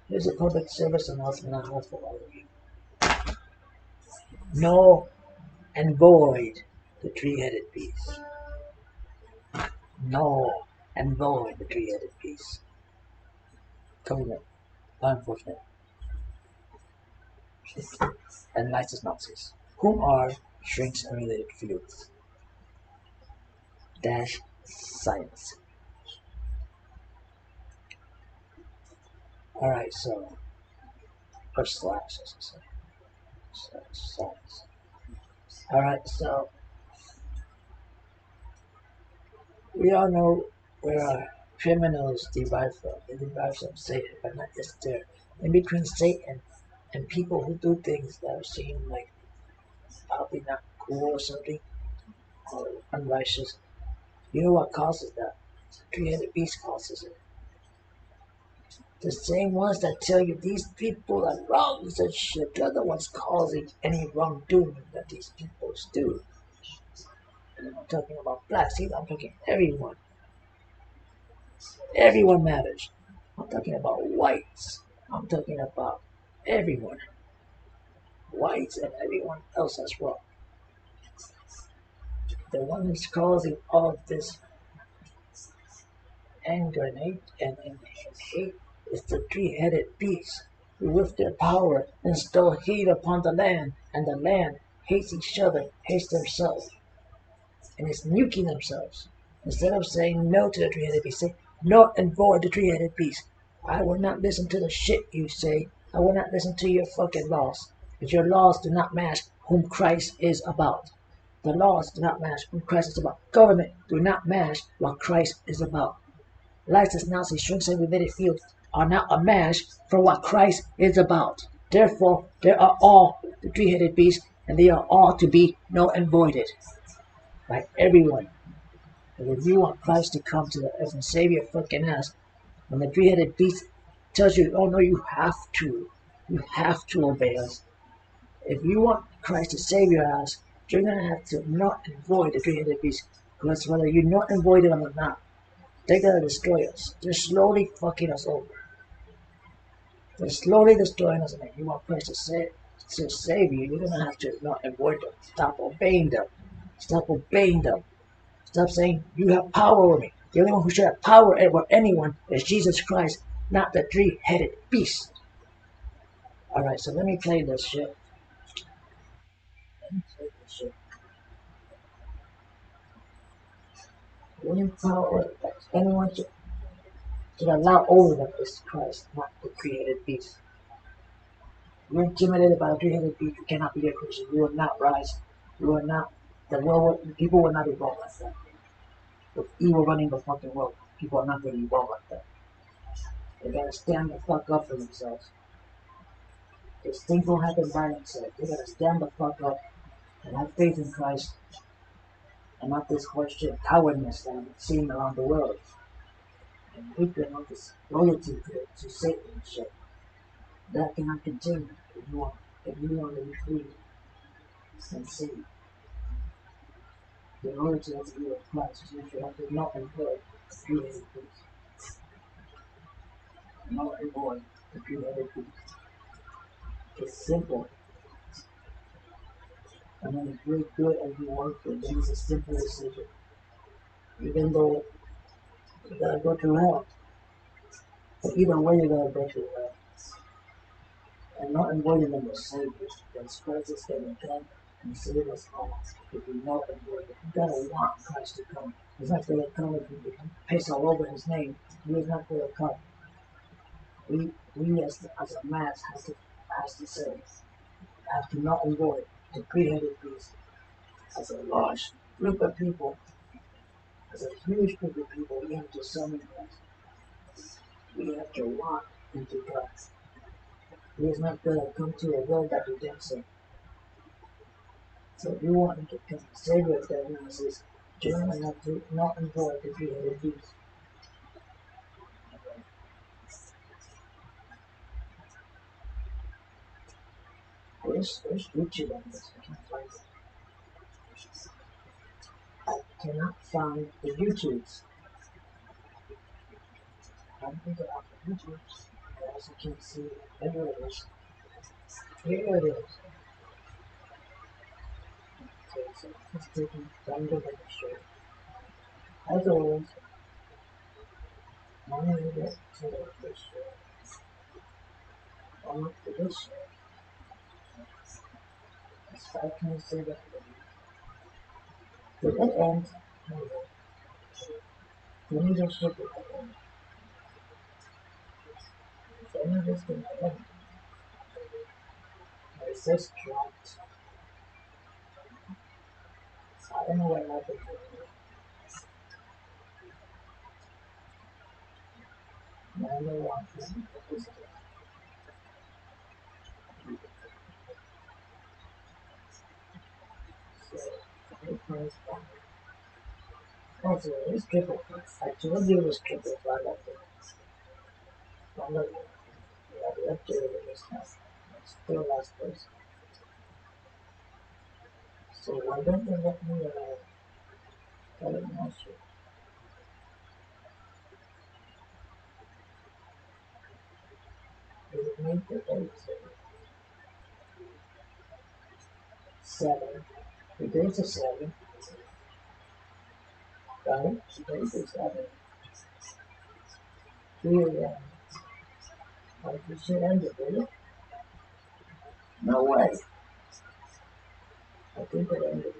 Here's a public service announcement I have for all of you. Null and void the three-headed beast. Null and void the three-headed beast. Government, law enforcement, and licensed Nazis. Whom are shrinks and related fields? Dash science. Alright, so, or slash, as I say. Science. Alright, so, we all know where criminals derive from. They derive from Satan, but not just there. In between Satan and people who do things that are seen like probably not cool or something, or unrighteous. You know what causes that? Three-headed beast causes it. The same ones that tell you these people are wrong and shit, they're the ones causing any wrongdoing that these people do. And I'm not talking about blacks either, I'm talking everyone. Everyone matters. I'm talking about whites. I'm talking about everyone. Whites and everyone else as well. The one who's causing all of this anger and hate is the three-headed beast, who with their power instill hate upon the land, and the land hates each other, hates themselves, and is nuking themselves. Instead of saying no to the three-headed beast, say no and void the three-headed beast. I will not listen to the shit you say. I will not listen to your fucking laws, because your laws do not match whom Christ is about. The laws do not match whom Christ is about. Government do not match what Christ is about. Licensed Nazi shrinks and related fields are not a match for what Christ is about. Therefore, they are all the three-headed beast, and they are all to be null and voided. By everyone. And if you want Christ to come to the earth and save your fucking ass, when the three-headed beast tells you, oh no, you have to obey us. If you want Christ to save your ass, you're gonna have to not and void the three-headed beast. Because whether you not and void them or not, they're gonna destroy us. They're slowly fucking us over. They're slowly destroying us, and if you want Christ to save you, you're gonna have to not avoid them. Stop obeying them. Stop obeying them. Stop saying you have power over me. The only one who should have power over anyone is Jesus Christ, not the three-headed beast. Alright, so let me play this shit. The only power that anyone should allow over them is Christ, not the three-headed beast. You're intimidated by the three-headed beast, you cannot be a Christian. You will not rise. You will not. People will not evolve like that. With evil running the fucking world, people are not going to evolve like that. They gotta stand the fuck up for themselves. Because things will happen by themselves. They gotta stand the fuck up and have faith in Christ and not this horseshit cowardness that I'm seeing around the world. And hatred and this loyalty to Satan and shit. That cannot continue if you want to be free and saved. In order to have to be with Christ, you have to not avoid the three-headed beast. Not avoid the three-headed beast. It's simple. And when it's really good and you work it, then it's a simple decision. Even though you gotta go through hell. But either way you're gonna go through hell. And not avoiding them will save you. Because Christ is gonna come and save us all. If we not avoid it. You gotta want Christ to come. He's not gonna come if you paste all over his name. He is not gonna come. We as a mass have to not avoid the three-headed beast. As a large group of people, as a huge group of people, we have to summon Christ. We have to walk into Christ. He is not going to come to a world that rejects him. So if you want him to come and save us, that means you're going to have to not avoid the three-headed beast. Where's YouTube on this? I can't find it. I cannot find the YouTubes. I don't think they're on the YouTubes. As you can see, here it is. Here it is. Okay, so it's taking time to make sure. As always, I'm going to get to this shirt. Almost to this shirt. As far can I say that? Did it end? No. Let me just look at it. So I'm just going to end. It says dropped. So I don't know what happened. Number one. So, it comes back. Also, it's triple. I told you it was triple flag up there. I'm like, yeah, left it is now. It's still last place. So why don't they let me tell it now? So it would make the date 7. The date's a 7, right? The date's a 7. Here, yeah. Like you should end it, did it? No way. I think it ended.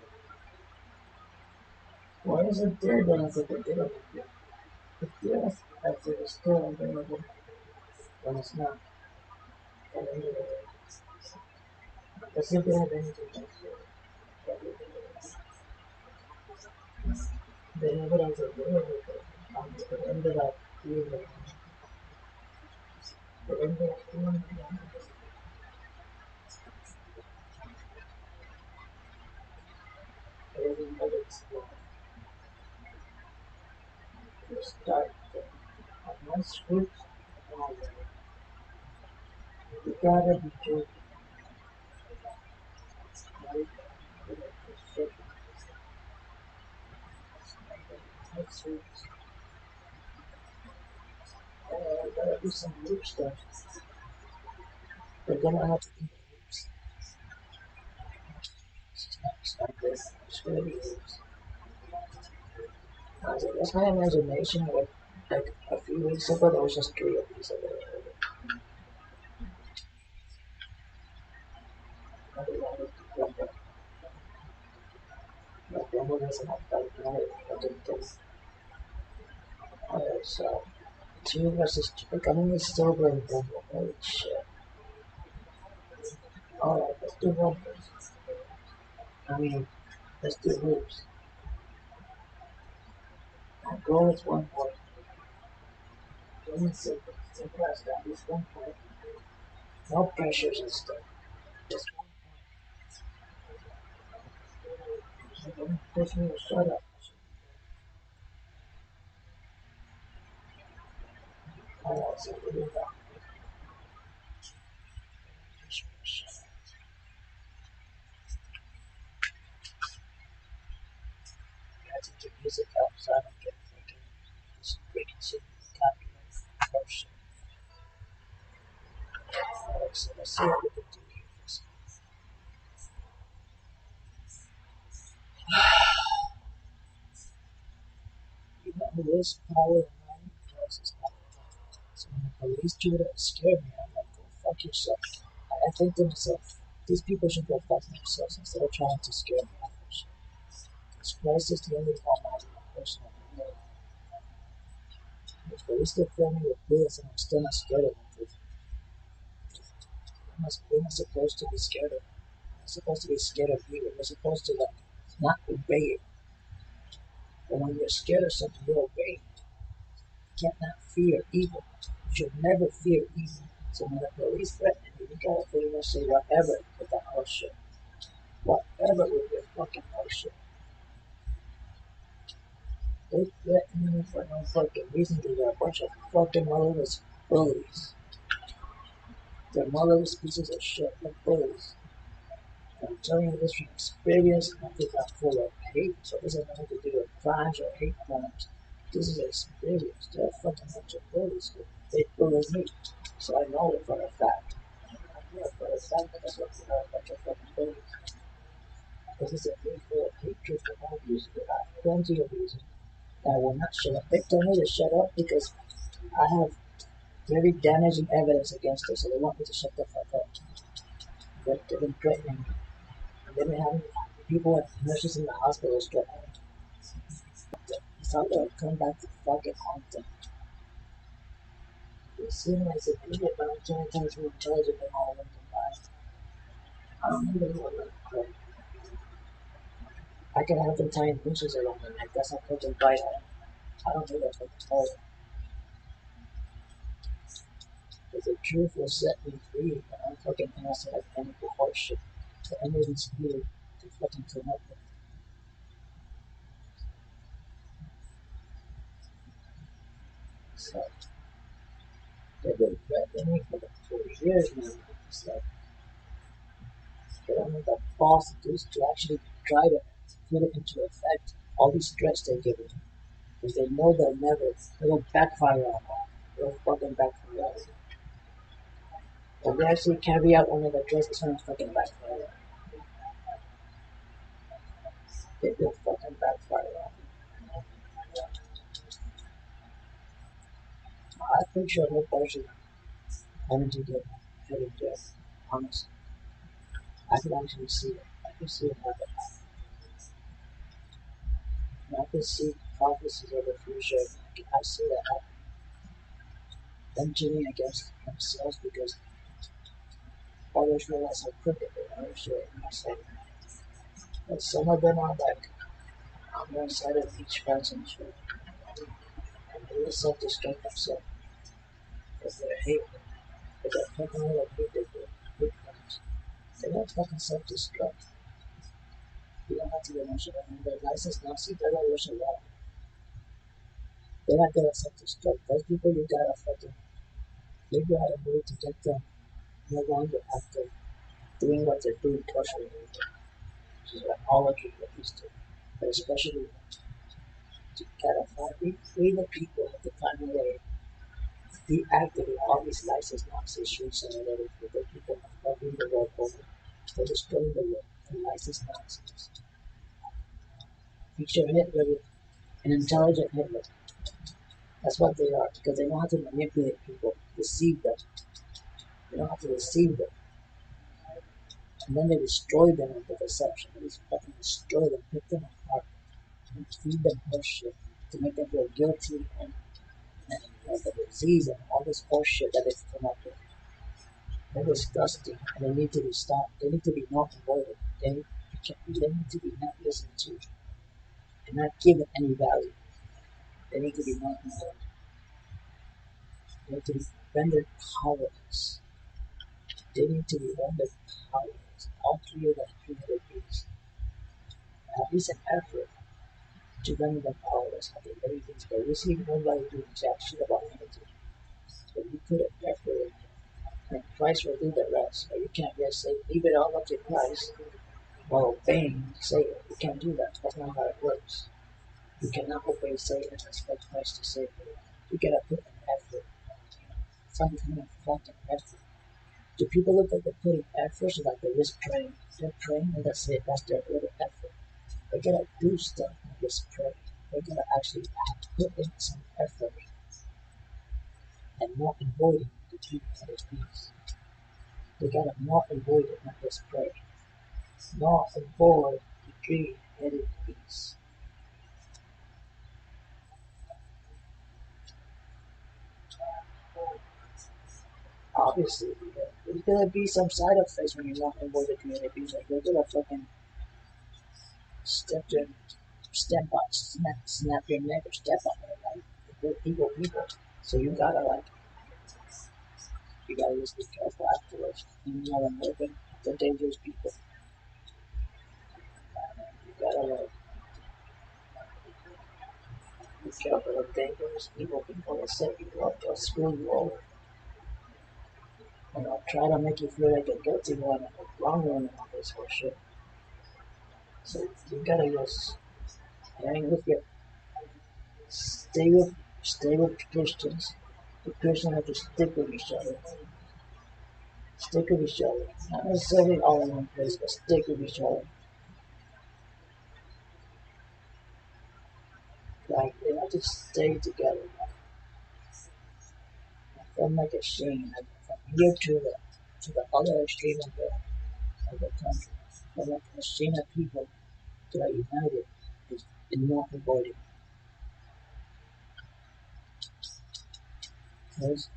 Why is it there then if it did it? If yes, as it is still available when it's not. It ended it. Let's see if they have anything else. They have it as available. It ended up being it ended up being everybody to start on my script. You gotta be joking, right? Shit. Let's see. I gotta do some loop stuff. They're gonna have to do loops. It's not this. It's gonna be loops. That's my imagination. Like a few weeks ago, there was just 3 of these. But then it doesn't have that right. Alright, so 2 versus 2. Like, I'm only sober and double. Holy shit. Alright, let's do one first. I mean, let's do loops. My goal is 1 point. Plain and simple. Simple as that. Just 1 point. No pressures and stuff. Just 1 point. Don't push me to shut up. Alright, so here we go. I think the music helps. I don't get fucking this freaking shit. Copyright. Oh shit. Alright, so let's see what we can do here. You know who is power and money? Because it's not. So when the police try to scare me, I'm like, go fuck yourself. I think to myself, these people should go fuck themselves instead of trying to scare me off of shit. Because Christ is the only almighty person I can know. If they still fill me with bullets and I'm still not scared of them, we're not supposed to be scared of them. We're not supposed to be scared of evil. We're supposed to like not obey it. But when you're scared of something, you're obeying it. You can't not fear evil. You should never fear evil. So when the police threaten you, you gotta pretty much say whatever with that horse shit. Whatever with your fucking horse shit. They threaten me for no fucking reason because they're a bunch of fucking motherless bullies. They're motherless pieces of shit. They're bullies. I'm telling you this from experience, and I think I'm full of hate. So this has nothing to do with crimes or hate crimes. This is experience. They're a fucking bunch of bullies. They bully me. So I know it for a fact. I know it for a fact that that's what a bunch of fucking bullies. This is a thing full of hatred for all reasons. There are plenty of reasons that I will not shut up. They told me to shut up because I have very damaging evidence against us, so they want me to shut the fuck up. But they've been threatening me. They've been having people and nurses in the hospitals threatening me. It's how they'll come back to fucking haunt them. It seems like it's an idiot, but I'm 10 times more intelligent than all of them combined. I don't even know what to I can have them tying nooses around my neck. That's how fucking bright I am. I don't need that fucking power. But the truth will set me free, and I'm fucking innocent of any horse shit that any of these people can fucking come up with. So, they've been threatening me for years now. It's like, but I'm the boss to actually try to put it into effect. All these threats they give me. Because they know it'll backfire on them. It'll fucking backfire on them. If they actually carry out one of the threats, it's gonna fucking backfire. It will fucking backfire on them. I'm pretty sure no person having to get headed death. Honestly. I can actually see it. I can see it happen. And I can see prophecies of the future. I see that happen. Them turning against themselves because others realize how crooked they are. Shit, I say. But some of them are like on one side of each fence and shit. And they will self-destruct themselves because they're hate. Because they're fucking little hate they do. Hate crimes. They don't fucking self-destruct. You don't have to get much of them. They're licensed Nazi, they're not Russian law. They're not gonna self-destruct. Those people you gotta fucking figure out a way to get them no longer after doing what they're doing, torturing people. Which is what all of you used to. But especially to get a fight. We the people have to find a way to deactivate all these licensed Nazi streets and whatever for the people of the world over. They're destroying the world for licensed Nazis. Picture Hitler, an intelligent Hitler. That's what they are, because they know how to manipulate people, deceive them. They know how to deceive them. And then they destroy them with the deception. They just fucking destroy them, pick them apart, and feed them horseshit to make them feel guilty and the disease and all this horseshit that they've come up with. They're disgusting and they need to be stopped. They need to be not avoided. They need to be not listened to and not given any value. They need to be not ignored. They need to be rendered powerless. They need to be rendered powerless. All three of the three-headed beasts. At least an effort to render them powerless at the very least. But we see nobody doing jack shit about anything. But you put an effort in it, and Christ will do the rest. But you can't just say, leave it all up to Christ while obeying Satan. You can't do that. That's not how it works. You cannot obey Satan and expect Christ to save you. You gotta put an effort. Some kind of fucking effort. Do people look like they're putting effort so like they're just praying? They're praying and that's it. That's their little effort. They gotta do stuff, not just pray. They gotta actually put in some effort and not avoiding the three-headed beast. They gotta not avoid it, not just pray. Not avoid the three-headed beast. Obviously, there's gonna be some side effects when you're not avoid the three-headed beast. Like they're gonna fucking step your step on, snap your neck or step on it. Like they're evil people. So you gotta just be careful afterwards. You know them living. They're dangerous people. You gotta be careful of dangerous evil people that set you up, they'll screw you over. And they'll try to make you feel like a guilty one and a wrong one and all this shit. So you gotta just hang with your stay with Christians. The Christians have to stick with each other. Stick with each other. Not necessarily all in one place, but stick with each other. Like, they have to stay together. From like a shame, like from here to the other extreme of the country. From like a shame of people that are united is not avoided. Because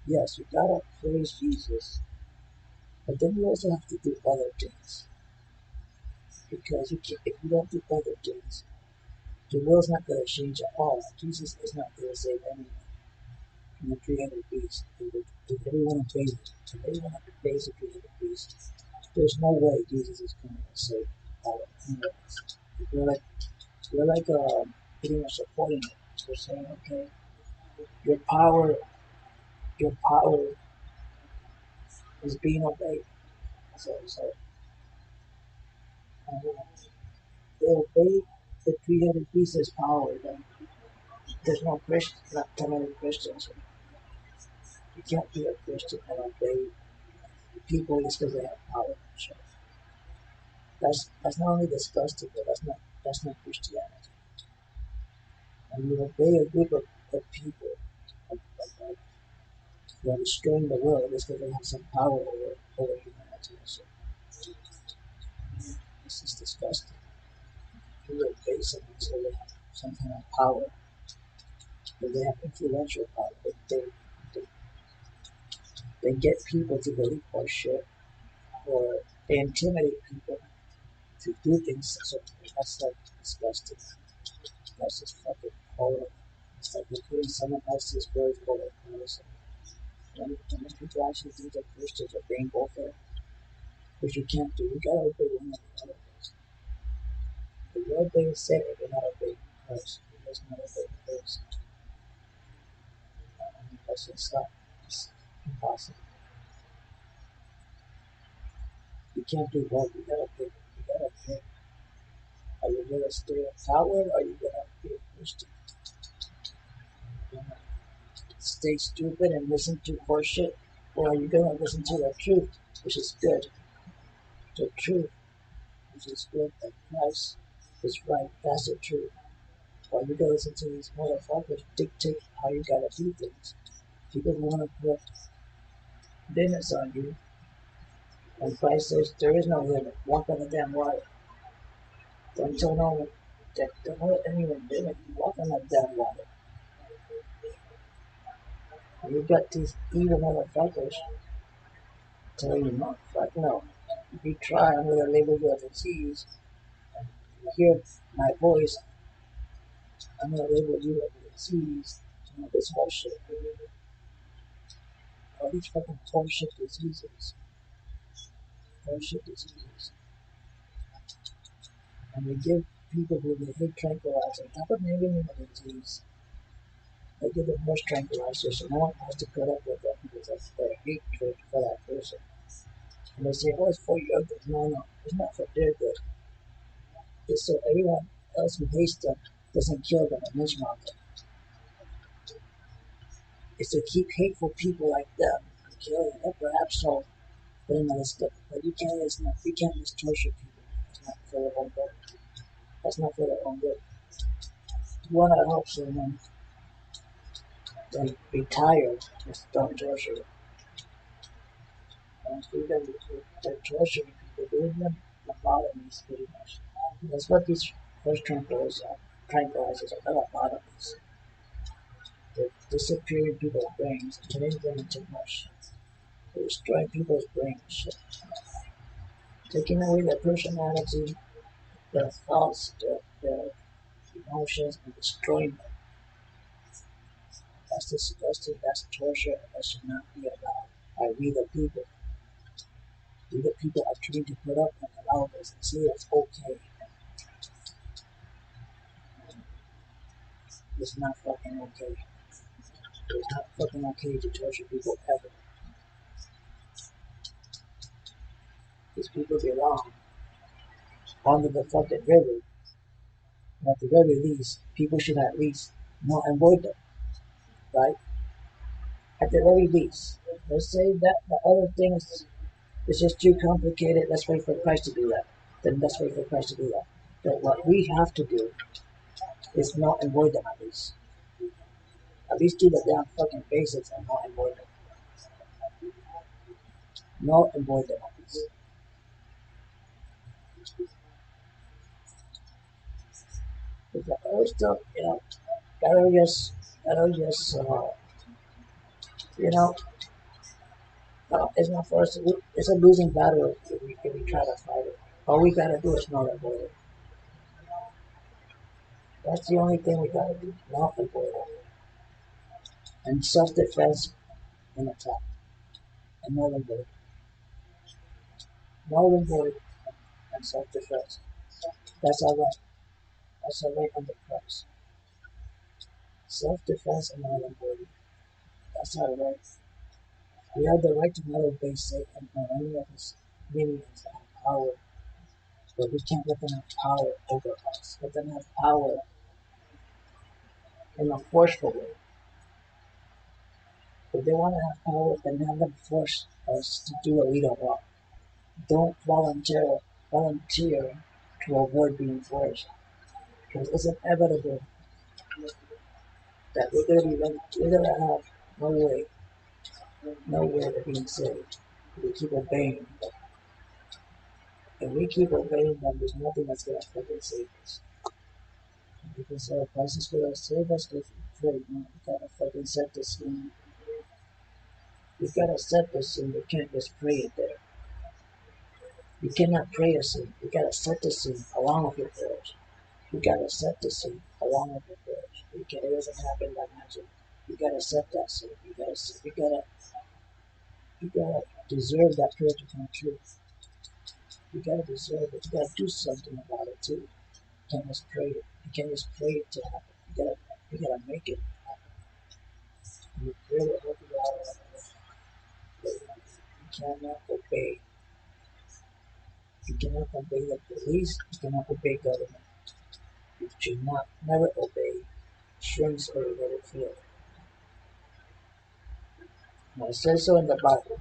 yes, we gotta praise Jesus, but then we also have to do other things. Because if you don't do other things, the world's not gonna change at all. Jesus is not gonna save anyone from the created beast. If everyone obeys it, if everyone obeys the created beast, there's no way Jesus is going to save all of us. We're like pretty much supporting it. We're saying, okay, your power, your power is being obeyed. So they obey the created beast's power. Then there's no Christian, not too many Christians. You can't be a Christian and obey people just because they have power. So that's not only disgusting, but that's not Christianity. And you obey a group of people of who are destroying the world just because they have some power over humanity. So this is disgusting. You obey someone so they have some kind of power, but they have influential power. They, they get people to believe bullshit, or they intimidate people to do things. So that's like disgusting. That's just fucking horrible. It's like you're putting someone else's words over yours. And people actually think that Christians are being both there, which you can't do. You gotta obey one of the other. The word they said it will not obey Christ. It does not obey Christ. That's just not. It's impossible. You can't do both. You gotta pick. You gotta pick. Are you gonna stay a coward or are you gonna be a Christian? You gonna stay stupid and listen to horseshit? Or are you gonna listen to the truth, which is good? The truth, which is good, that Christ is right. That's the truth. Or you gonna listen to these motherfuckers dictate how you gotta do things. People wanna put limits on you. And Christ says there is no limit. Walk on the damn water. Don't tell no one that don't let anyone limit you. Walk on that damn water. And you got these evil motherfuckers telling you no, fuck no. If you try, I'm gonna label you as a disease. You hear my voice, I'm gonna label you as a disease. You know, this whole shit. All these fucking bullshit diseases. Bullshit diseases. And they give people who they hate tranquilizers. How about maybe them a disease? They give them more tranquilizers so no one has to put up with them because of their hatred for that person. And they say, oh, it's for your good. No, it's not for their good. It's so everyone else who hates them doesn't kill them and benchmark them. It's to keep hateful people like them from killing them. Perhaps so, but another step. But you can't just torture people. It's not for their own good. That's not for their own good. You want to help someone, then be tired, just don't torture them. And do them, they're torturing people, doing them lobotomies pretty much. That's what these first tranquilizers are lobotomies. They're disappearing people's brains, turning them into mush. They're destroying people's brains, taking away their personality, their thoughts, their emotions, and destroying them. That's disgusting, that's torture, and that should not be allowed by we the people. We the people are trained to put up and allow this and say it's okay. It's not fucking okay. It's not fucking okay to torture people ever. These people belong under the fucking river. At the very least, people should at least not avoid them, right? At the very least. Let's say that the other things is just too complicated. Let's wait for Christ to do that. Then let's wait for Christ to do that. But what we have to do is not avoid them at least. At least do the damn fucking basics and not avoid them. Not avoid them at least. If the other stuff, that'll just, you know, it's not for us to lose. It's a losing battle if we try to fight it. All we gotta do is not avoid it. That's the only thing we gotta do, not avoid it. And self-defense and attack. And not avoid it. Not avoid it and self-defense. That's our right. That's our right under Christ. Self-defense and not avoid it. That's our right. We have the right to not obey Satan or any of his minions that have power, but we can't let them have power over us. Let them have power in a forceful way. If they want to have power, then have them force us to do what we don't want. Don't volunteer to avoid being forced. Because it's inevitable that we're gonna have no way, no way of being saved. We keep obeying them. If we keep obeying them, there's nothing that's gonna fucking save us. Because our Christ is gonna save us if we pray. Man, we gotta fucking set the scene. We gotta set the scene. We can't just pray it there. You cannot pray a scene. You gotta set the scene along with your prayers. You gotta set the scene along with your prayers. It doesn't happen by magic. You gotta set that scene. You gotta deserve that prayer to come true. You gotta deserve it. You gotta do something about it too. You can't just pray it. You can't just pray it to happen. You gotta make it happen. You pray it, hope you out. You cannot obey. You cannot obey the police. You cannot obey government. You should not never obey strings or let it feel. Now it says so in the Bible.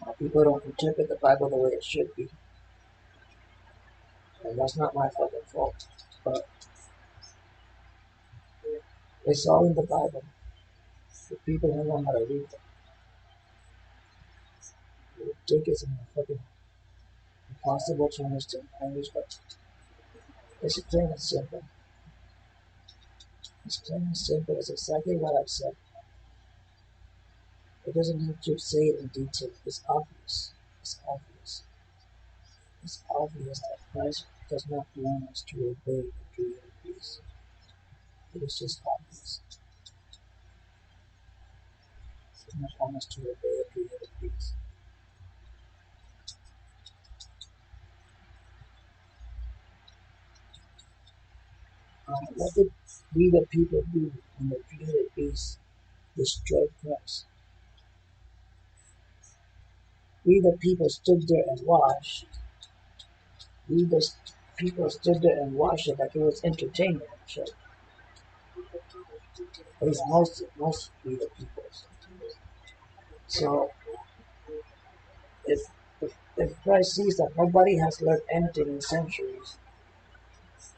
Now, people don't interpret the Bible the way it should be. And that's not my fucking fault. But it's all in the Bible. The people who know how to read it. You think it's in a fucking impossible to understand language, but it's plain and simple. It's plain and simple. It's exactly what I've said. It doesn't have to say it in detail. It's obvious. It's obvious. It's obvious that Christ does not want us to obey the created peace. It is just obvious. He does not want us to obey the created peace. What did we the people do when the created peace destroyed Christ? We the people stood there and watched. We the people stood there and watched it like it was entertainment. So, at least most we the people. So if, if Christ sees that nobody has learned anything in centuries,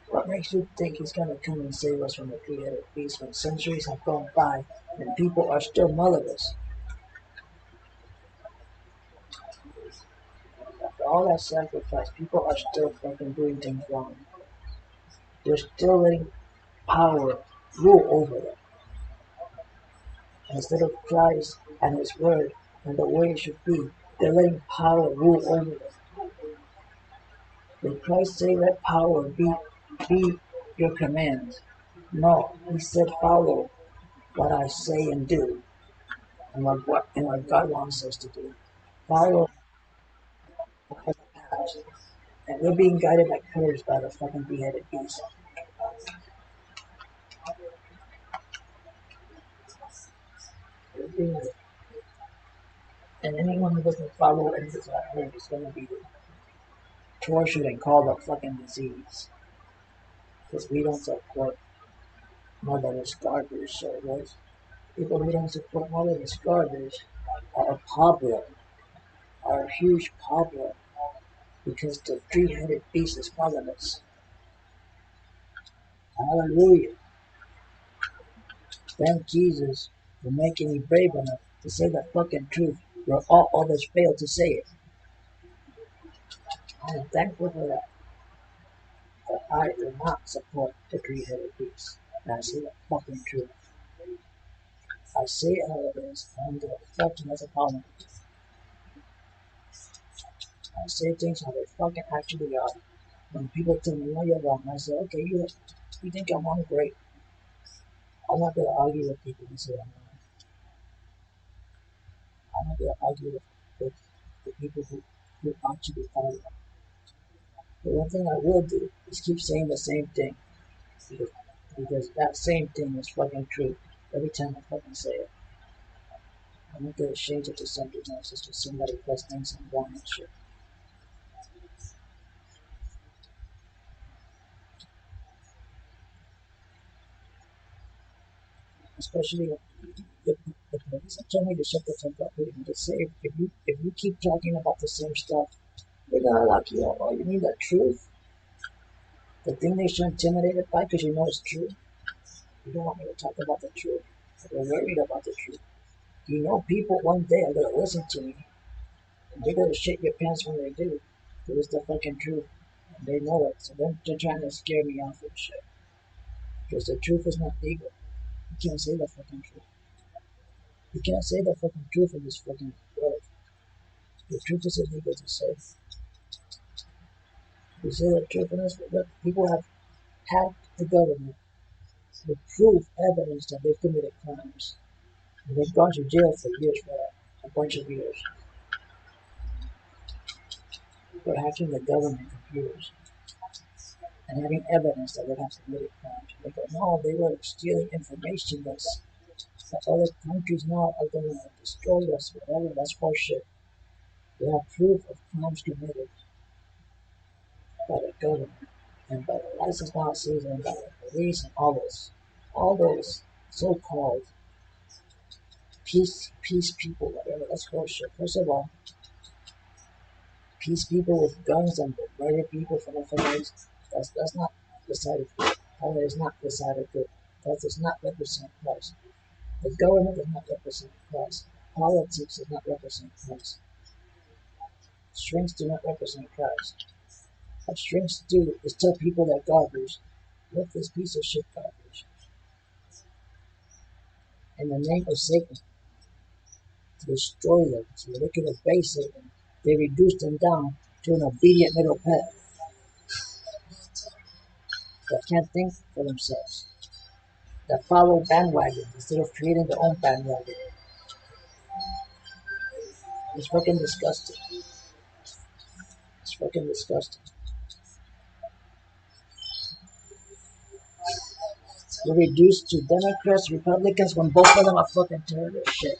what makes you think he's gonna come and save us from the created beast when centuries have gone by and people are still motherless? After all that sacrifice, people are still fucking doing things wrong. They're still letting power rule over them. Instead of Christ and his word and the way it should be, they're letting power rule over them. Did Christ say let power be your commands? No, he said follow what I say and do and what God wants us to do. Follow the path. And we're being guided like pillars by the fucking beheaded beast. And anyone who doesn't follow and does not hear is going to be tortured and called a fucking disease. Because we don't support motherless garbage servers. People who don't support all of this garbage are a problem, are a huge problem, because the three-headed beast is formless. Hallelujah. Thank Jesus for making me brave enough to say the fucking truth where all others fail to say it. I am thankful for that, but I do not support the three-headed beast. And I say the fucking truth. I say it how it is. I don't give a fuck unless a problem. I say things how they fucking actually are. When people tell me, no, you're wrong, I say, okay, you think I'm wrong? Great. I'm not going to argue with people who say I'm wrong. I'm not going to argue with the people who actually are wrong. But one thing I will do is keep saying the same thing. Because that same thing is fucking true every time I fucking say it. I'm not going to change it to something else. It's just somebody else thinks I'm wrong and shit. Especially the police have told me to shut the fuck up and just say if you keep talking about the same stuff, they're gonna lock you up. Oh, you mean the truth? The thing they should intimidated by because you know it's true. You don't want me to talk about the truth. They're worried about the truth. You know people one day are gonna listen to me and they're gonna shit your pants when they do. It was the fucking truth. And they know it. So they're trying to scare me off and shit. Because the truth is not legal. You can't say the fucking truth. You can't say the fucking truth in this fucking world. The truth is illegal to say. You say the truth in this world. People have hacked the government with proof, evidence that they've committed crimes. And they've gone to jail for years for that. A bunch of years. For hacking the government computers. And having evidence that they have committed crimes. They go, no, they were stealing information that other countries now are going to destroy us, whatever. That's horseshit. They have proof of crimes committed by the government and by the licensed Nazis and by the police and all those so-called peace people, whatever. That's horseshit. First of all, peace people with guns and murder people from the families. That's not the side of good. That is not the side of good. That does not represent Christ. The government does not represent Christ. Politics does not represent Christ. Shrinks do not represent Christ. What shrinks do is tell people that garbage, lift this piece of shit garbage, in the name of Satan, to destroy them so they can obey Satan. They reduce them down to an obedient middle path that can't think for themselves, that follow bandwagons instead of creating their own bandwagon. It's fucking disgusting. It's fucking disgusting. You're reduced to Democrats, Republicans, when both of them are fucking terrorist shit.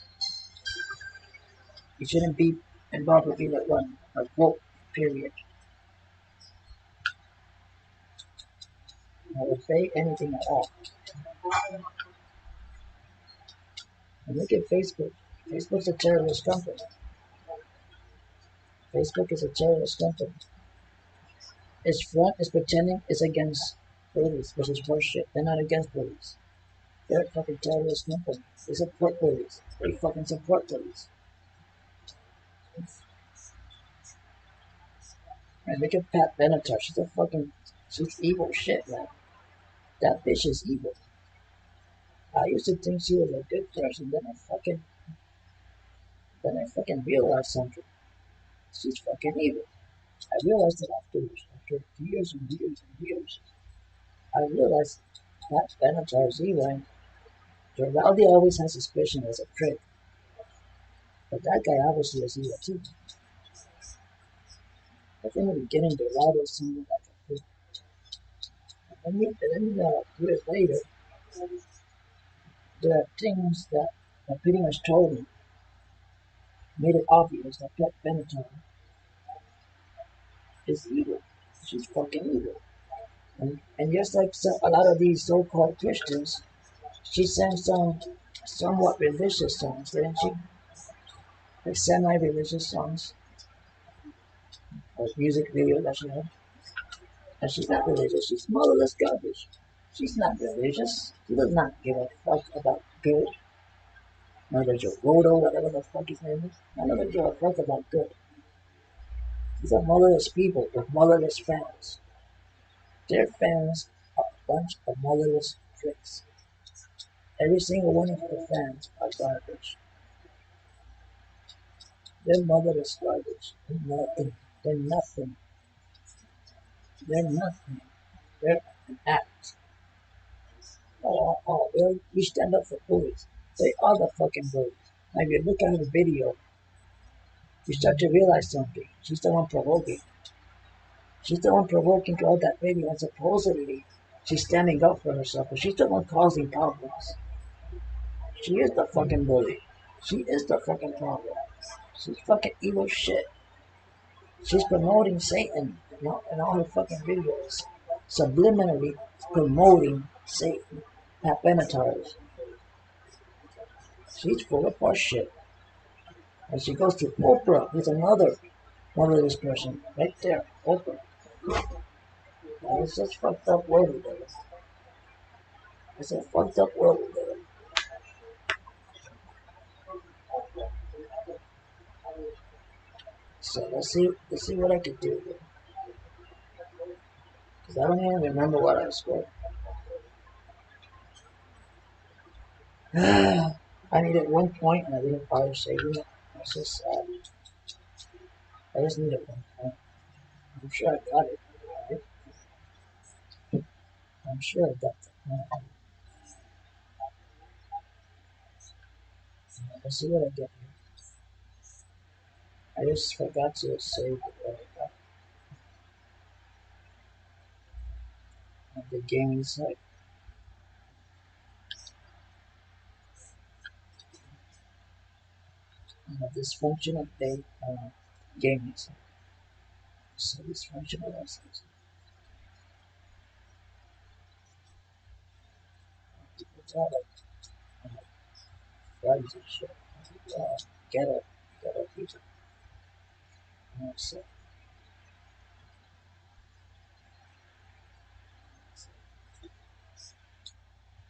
You shouldn't be involved with either one, or vote, period. Or obey anything at all. And look at Facebook. Facebook's a terrorist company. Facebook is a terrorist company. Its front is pretending it's against police, which is horseshit. They're not against police. They're a fucking terrorist company. They support police. They fucking support police. And look at Pat Benatar. She's evil shit, man. That bitch is evil. I used to think she was a good person, then I fucking realized something. She's fucking evil. I realized it afterwards, after years and years and years. I realized that Benatar is evil, and Geraldi always has suspicion as a prick. But that guy obviously is evil too. I think in the beginning, Geraldo sounded like a prick. And then years later, there are things that pretty much told me, made it obvious that Pat Benatar is evil. She's fucking evil. And just like a lot of these so-called Christians, she sends some somewhat religious songs, didn't she? Like semi-religious songs or music videos that she had. And she's not religious. She's motherless garbage. She's not religious. She does not give a fuck about good. Mother Joe Rodo, whatever the fuck his name is. I never give a fuck about good. These are motherless people with motherless fans. Their fans are a bunch of motherless pricks. Every single one of the fans are garbage. They're motherless garbage. They're nothing. They're nothing. They're nothing. They're an act. We stand up for bullies. They are the fucking bullies. Now, if you look at the video, you start to realize something. She's the one provoking. She's the one provoking throughout that video, and supposedly she's standing up for herself, but she's the one causing problems. She is the fucking bully. She is the fucking problem. She's fucking evil shit. She's promoting Satan in all her fucking videos. Subliminally promoting Satan. Papanatars. She's full of horse shit. And she goes to Oprah, who's another motherless person. Right there. Oprah. And it's just fucked up world we live in. It's a fucked up world we live in. So let's see what I can do here. Because I don't even remember what I scored. I needed 1 point and I didn't bother saving it. That's just sad. I just needed 1 point. I'm sure I got it. Right? I'm sure I got the point. Let's see what I get here. I just forgot to save what I got on the gaming site. On the dysfunctional gaming site. So dysfunctional assets. It's all like flags and shit. Get up, people. So,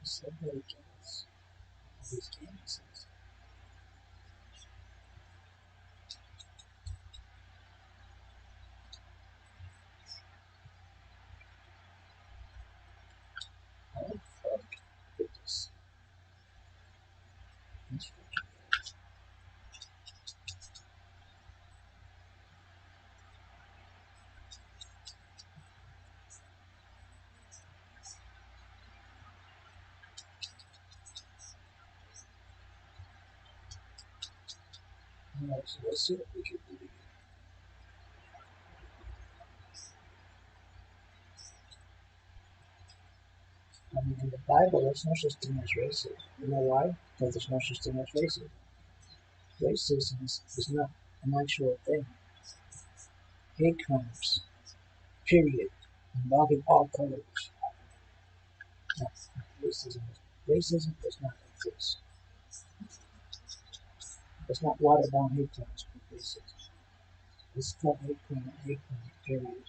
somebody gets these gaming sites. Oh, fuck. Goodness. So let's see what we can do. I mean, in the Bible, there's no such thing as racism. You know why? Because there's no such thing as racism. Racism is not an actual thing. Hate crimes, period, involving all colors. No, racism does not exist. It's not watered down hate crimes for racism. It's called hate crime, period.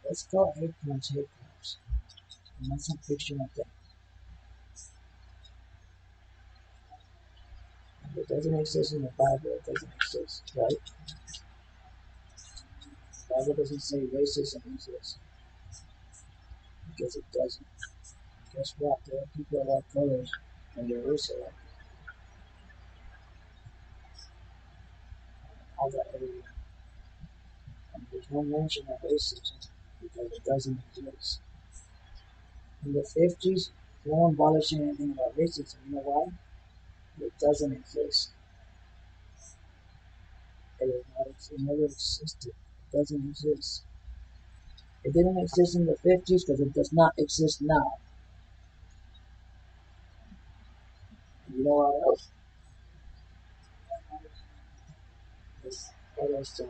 Let's call hate crimes. And not some fictional thing. If it doesn't exist in the Bible, it doesn't exist, right? The Bible doesn't say racism exists, because it doesn't. Guess what? There are people of all colors, and they're racial. All that area. And there's no mention of racism, because it doesn't exist. In the 50s, no one bothered saying anything about racism. You know why? It doesn't exist. It never existed. It doesn't exist. It didn't exist in the 50s because it does not exist now. And you know what else? What else?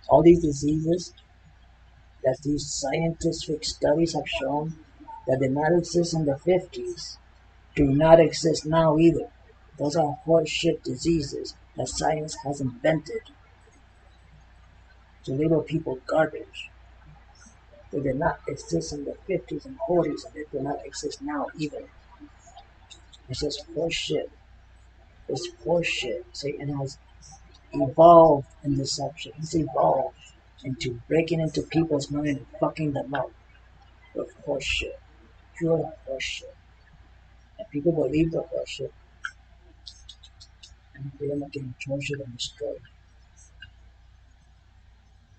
All these diseases, that these scientific studies have shown that did not exist in the 50s do not exist now either. Those are horseshit diseases that science has invented to label people garbage. They did not exist in the 50s and 40s, and they do not exist now either. It's just horseshit. It's horseshit. Satan has evolved in deception. He's evolved into breaking into people's mind and fucking them up with horseshit. Pure horseshit. And people believe the horseshit, and they end up getting tortured and destroyed.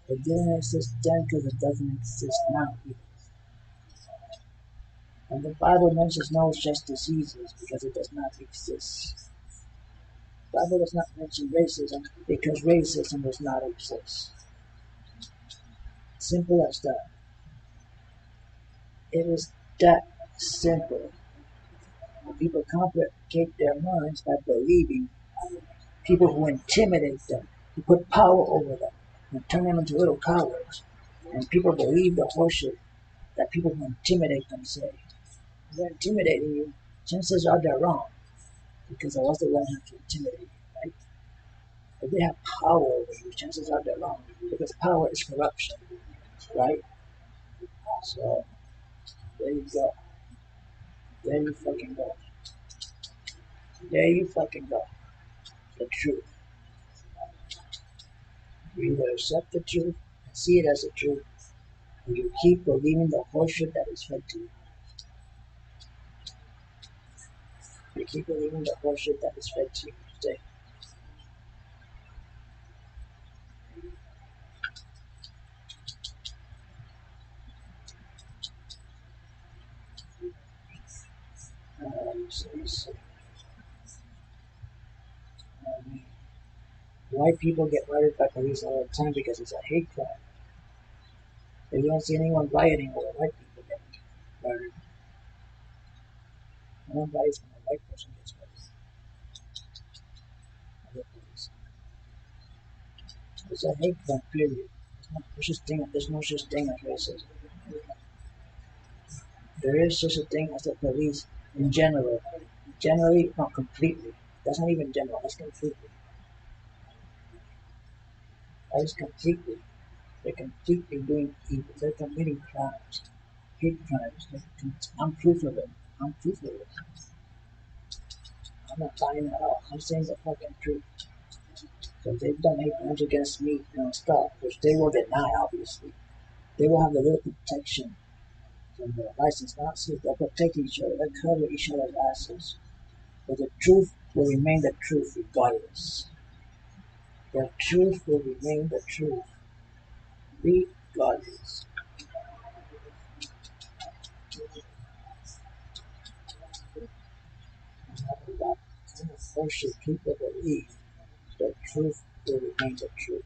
It didn't exist then because it doesn't exist now either. And the Bible mentions no such diseases because it does not exist. The Bible does not mention racism because racism does not exist. Simple as that. It is that simple. When people complicate their minds by believing people who intimidate them, who put power over them, and turn them into little cowards. And people believe the horseshit that people who intimidate them say. If they're intimidating you, chances are they're wrong. Because I was the one who have to intimidate you, right? If they have power over you, chances are they're wrong. Because power is corruption, right? So, there you go. There you fucking go. There you fucking go. The truth. You either accept the truth and see it as the truth, or you keep believing the horseshit that is fed to you. You keep believing the horseshit that is fed to you. Stay. So, white people get murdered by police all the time because it's a hate crime. If you don't see anyone rioting over white people getting murdered, no one riots when a white person gets murdered. It's a hate crime, period. There's no such thing as racism. There is such a thing as the police in general. Generally, not completely. That's not even general, that's completely. That is completely. They're completely doing evil. They're committing crimes. Hate crimes. I'm proof of it. I'm proof of it. I'm not lying at all. I'm saying the fucking truth. So they've done hate crimes against me non-stop, which they will deny, obviously. They will have a little protection from the licensed Nazis. They'll protect each other. They'll cover each other's asses. But the truth will remain the truth regardless. The truth will remain the truth regardless. That kind of bullshit people believe. The truth will remain the truth.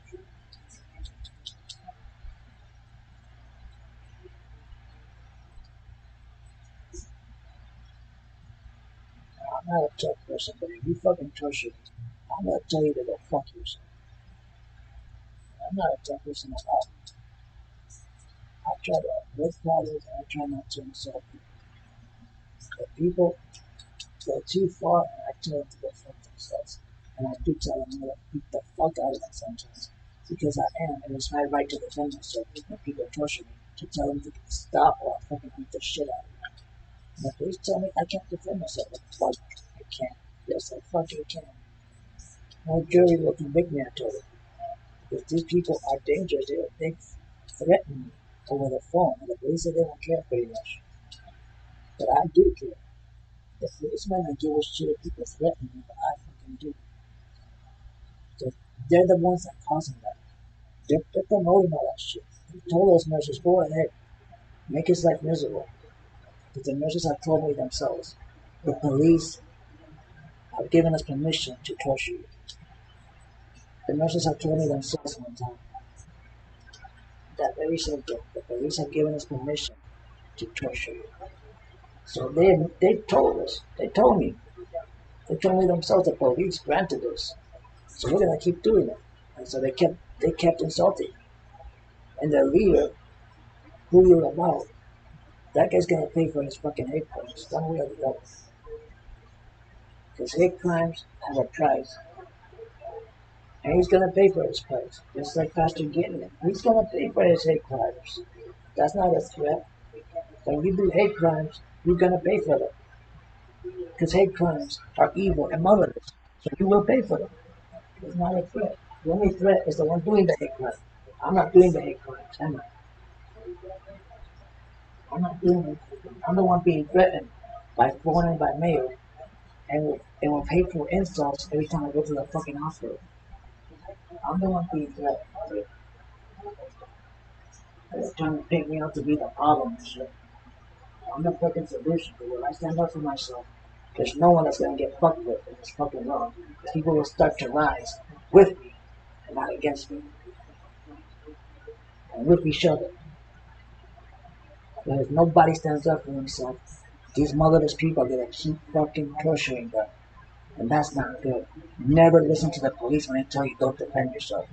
I'm not a tough person, but if you fucking trust me, I'm gonna tell you to go fuck yourself. I'm not a tough person at all. I try to avoid problems and I try not to insult people. But people go too far and I tell them to go fuck themselves. And I do tell them I'm gonna beat the fuck out of them sometimes. Because I am, and it's my right to defend myself when people torture me, to tell them to stop or I'll fucking beat the shit out of them. And the police tell me I can't defend myself. Like, fuck, I can't. Yes, I fucking can. No jury will convict me, I told them. Because these people are dangerous. They threaten me over the phone. And the police say they don't care pretty much. But I do care. The policemen don't give a shit if people threaten me, but I fucking do. So they're the ones that causing that. They're promoting all that shit. They told those nurses, go ahead, make his life miserable. Because the nurses have told me themselves, the police have given us permission to torture you. The nurses have told me themselves one time that very simple. The police have given us permission to torture you. So they told us. They told me. They told me themselves the police granted us. So we're gonna keep doing it. And so they kept insulting. And their leader who you're about, that guy's gonna pay for his fucking hate crimes, one way or the other. Because hate crimes have a price, and he's gonna pay for his price. Just like Pastor Gideon, he's gonna pay for his hate crimes. That's not a threat. When you do hate crimes, you're gonna pay for them. Because hate crimes are evil and murderous, so you will pay for them. It's not a threat. The only threat is the one doing the hate crime. I'm not doing the hate crimes, am I? I'm not doing it. I'm the one being threatened by phone and by mail and with hateful insults every time I go to the fucking hospital. I'm the one being threatened. They're trying to pick me out to be the problem and shit. I'm the fucking solution to it. I stand up for myself. There's no one that's gonna get fucked with in this fucking world. People will start to rise with me and not against me. And with each other. But if nobody stands up for himself, these motherless people are gonna keep fucking torturing them. And that's not good. Never listen to the police when they tell you don't defend yourself.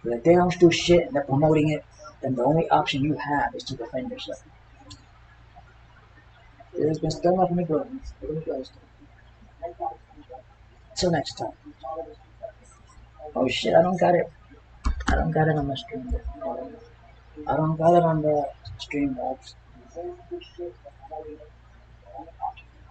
If they don't do shit and they're promoting it, then the only option you have is to defend yourself. It has been still up in the ground. Until next time. Oh shit, I don't got it. I don't got it on the stream. I don't got it on the stream walls.